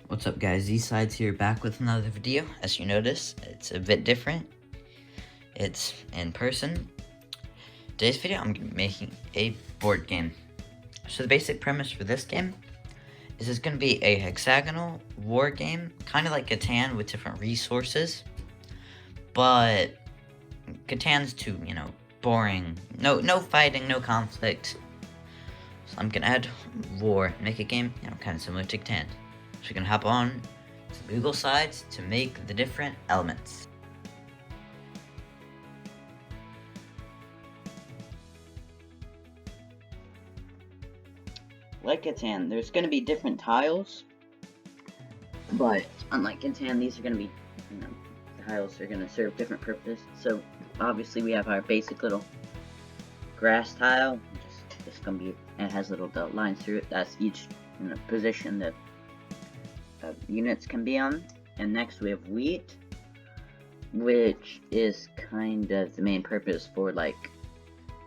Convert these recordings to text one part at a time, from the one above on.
What's up guys, Z-Sides here, back with another video. As you notice, it's a bit different. It's in person. Today's video, I'm making a board game. So the basic premise for this game is it's going to be a hexagonal war game, kind of like Catan with different resources. But Catan's too, boring. No fighting, no conflict. So I'm going to add war, make a game, kind of similar to Catan. So we can hop on to Google Slides to make the different elements. Like Catan, there's going to be different tiles, but unlike Catan, these are going to be, tiles are going to serve different purposes. So obviously we have our basic little grass tile, just going to be, it has little lines through it. That's each position that units can be on. And next we have wheat, which is kind of the main purpose for like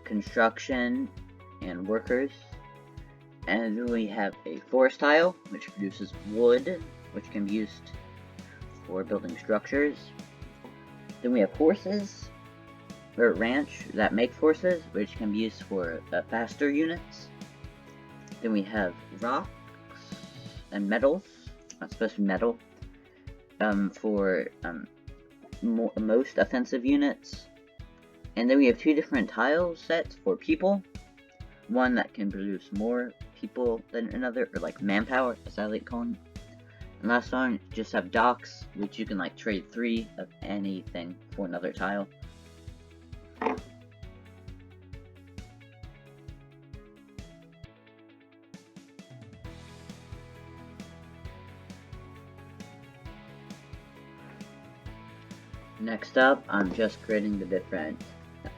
construction and workers. And then we have a forest tile, which produces wood, which can be used for building structures. Then we have horses, or ranch, that make horses, which can be used for faster units. Then we have rocks and metals, especially metal, for most offensive units. And then we have two different tile sets for people. One that can produce more people than another, or like manpower, as I like calling it. And last one, just have docks, which you can like trade 3 of anything for another tile. Next up, I'm just creating the different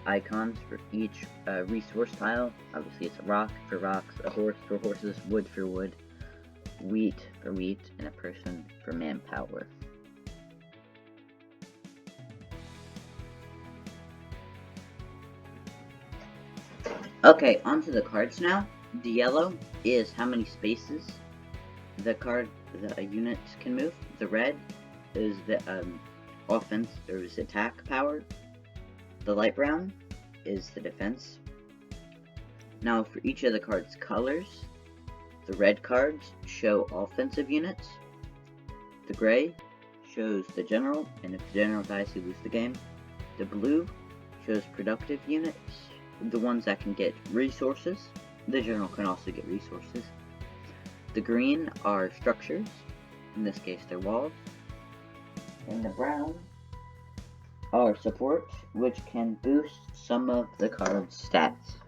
icons for each resource tile. Obviously it's a rock for rocks, a horse for horses, wood for wood, wheat for wheat, and a person for manpower. Okay, onto the cards now. The yellow is how many spaces the unit can move. The red is the offense, or is attack power. The light brown is the defense. Now for each of the cards' colors, the red cards show offensive units. The gray shows the general, and if the general dies, you lose the game. The blue shows productive units, the ones that can get resources. The general can also get resources. The green are structures, in this case they're walls. And the brown are support, which can boost some of the card's stats.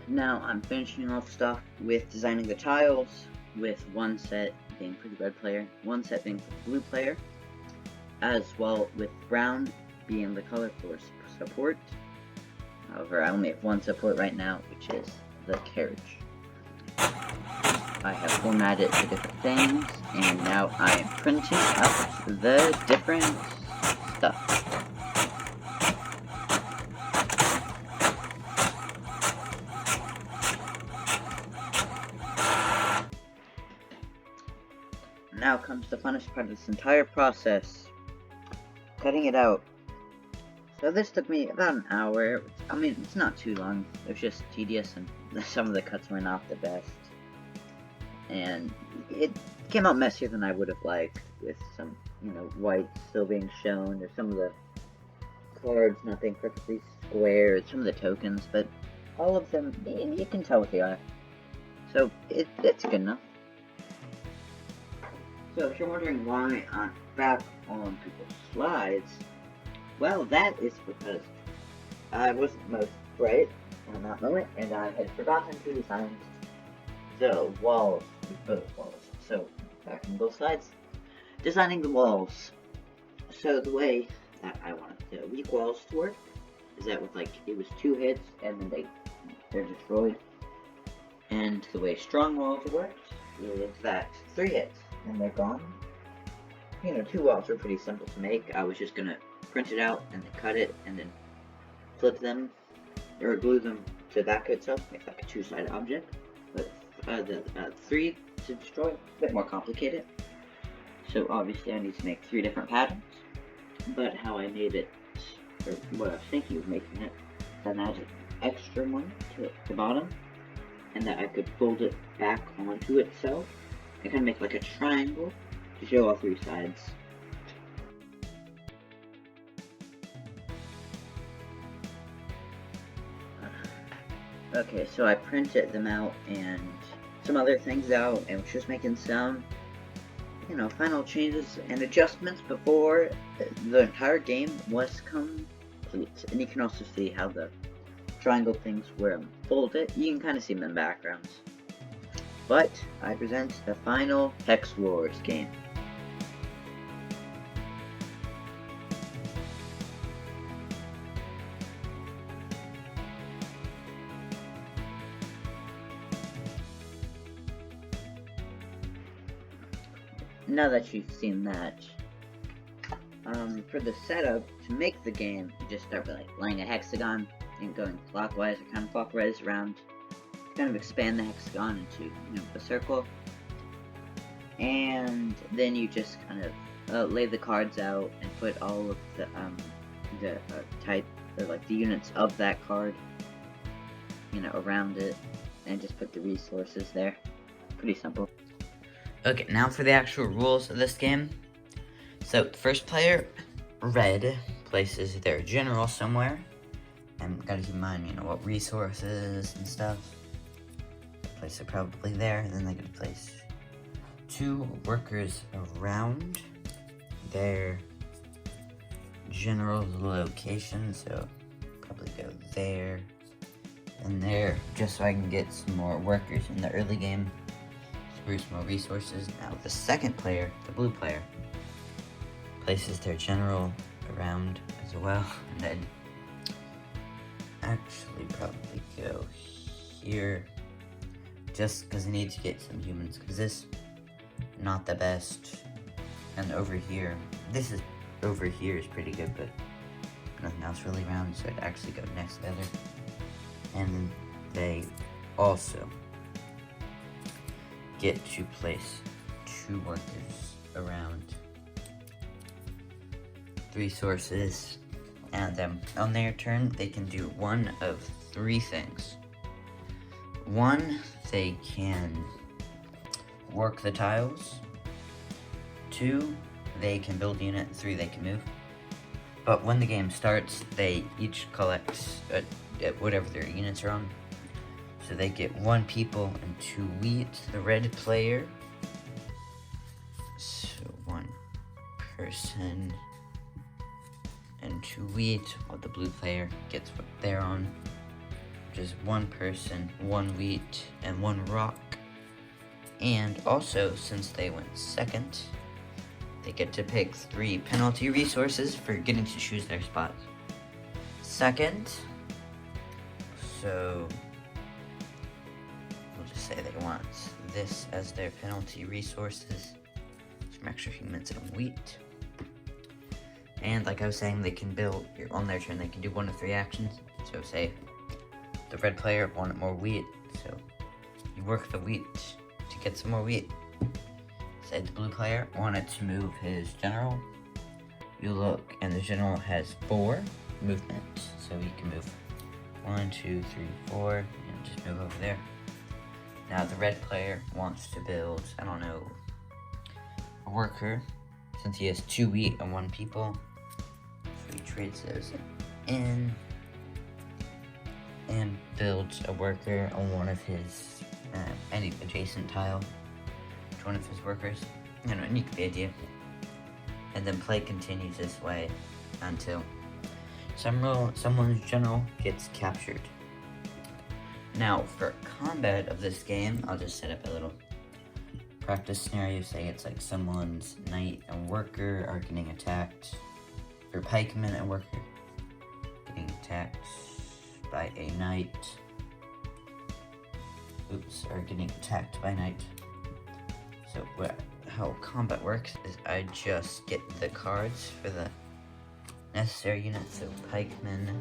Now I'm finishing off stuff with designing the tiles, with one set being for the red player, one set being for the blue player, as well with brown being the color for support. However, I only have one support right now, which is the carriage. I have formatted the different things, and now I am printing out the different stuff. Now comes the funnest part of this entire process, cutting it out. So this took me about an hour. I mean, it's not too long. It was just tedious, and some of the cuts were not the best. And it came out messier than I would have liked, with some, white still being shown, or some of the cards not being perfectly square, some of the tokens, but all of them, you can tell what they are. So it's good enough. So if you're wondering why I'm back on people's slides, well, that is because I wasn't most bright in that moment, and I had forgotten to design the walls, both walls. So back on both sides, designing the walls. So the way that I wanted the weak walls to work is that with it was 2 hits and then they're destroyed. And the way strong walls worked is that 3 hits and they're gone. 2 walls were pretty simple to make. I was just gonna print it out and then cut it and then flip them or glue them to back itself, make like a 2-sided object. But the 3 to destroy. A bit more complicated. So obviously I need to make 3 different patterns. But how I made it, or what I was thinking of making it, then add an extra one to the bottom, and that I could fold it back onto itself and kind of make like a triangle to show all 3 sides. Okay, so I printed them out and some other things out, and was just making some, final changes and adjustments before the entire game was complete. And you can also see how the triangle things were folded. You can kind of see them in the backgrounds. But I present the final HEXWARS game. Now that you've seen that, for the setup, to make the game, you just start by laying a hexagon and going clockwise or counterclockwise around to kind of expand the hexagon into a circle. And then you just kind of lay the cards out and put all of the type, or the units of that card, around it, and just put the resources there. Pretty simple. Okay, now for the actual rules of this game. So, the first player, red, places their general somewhere. And gotta keep in mind, what resources and stuff. Place it probably there, and then they're gonna place 2 workers around their general location. So, probably go there and there, just so I can get some more workers in the early game. More resources. Now the second player, the blue player, places their general around as well, and then actually probably go here, just because I need to get some humans, because this not the best. And over here is pretty good, but nothing else really around, so I'd actually go next together. And they also get to place 2 workers around resources, and then on their turn they can do one of 3 things. 1, they can work the tiles. 2, they can build a unit. 3, they can move. But when the game starts, they each collect whatever their units are on. So they get 1 people and 2 wheat. The red player, so 1 person and 2 wheat, while the blue player gets what they're on, which is 1 person, 1 wheat, and 1 rock. And also, since they went second, they get to pick 3 penalty resources for getting to choose their spot. Second, so say they want this as their penalty resources, some extra humans and wheat. And like I was saying, they can build, on their turn, they can do 1 of 3 actions. So say the red player wanted more wheat, so you work the wheat to get some more wheat. Say the blue player wanted to move his general, you look, and the general has 4 movement, so he can move 1, 2, 3, 4, and just move over there. Now the red player wants to build, a worker, since he has 2 wheat and 1 people. So he trades those in and builds a worker on one of his, any adjacent tile to one of his workers. You get the idea. And then play continues this way until someone's general gets captured. Now, for combat of this game, I'll just set up a little practice scenario. Say it's like someone's knight and worker are getting attacked, or pikeman and worker getting attacked by a knight. Are getting attacked by a knight. So how combat works is I just get the cards for the necessary units. So pikeman,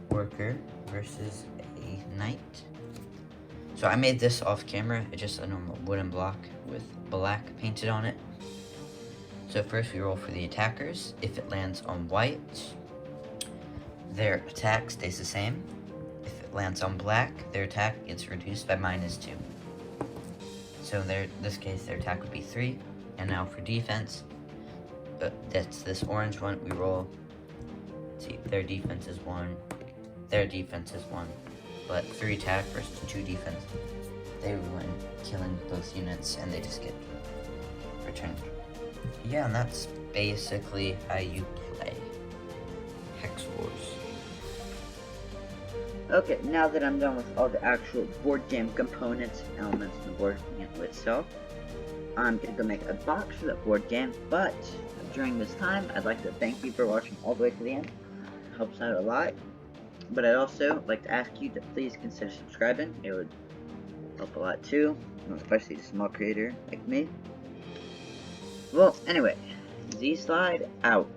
worker versus a knight. So I made this off camera. It's just a normal wooden block with black painted on it. So first we roll for the attackers. If it lands on white, their attack stays the same. If it lands on black, their attack gets reduced by -2. So in this case, their attack would be 3. And now for defense, that's this orange one. We roll. See, their defense is 1. Their defense is 1. But 3 attack versus 2 defense, they win, killing both units, and they just get returned. Yeah, and that's basically how you play HEXWARS. Okay, now that I'm done with all the actual board game components and elements of the board game itself, I'm gonna go make a box for that board game. But during this time, I'd like to thank you for watching all the way to the end. It helps out a lot. But I'd also like to ask you to please consider subscribing. It would help a lot too, especially a small creator like me. Well, anyway, Z-Slide out.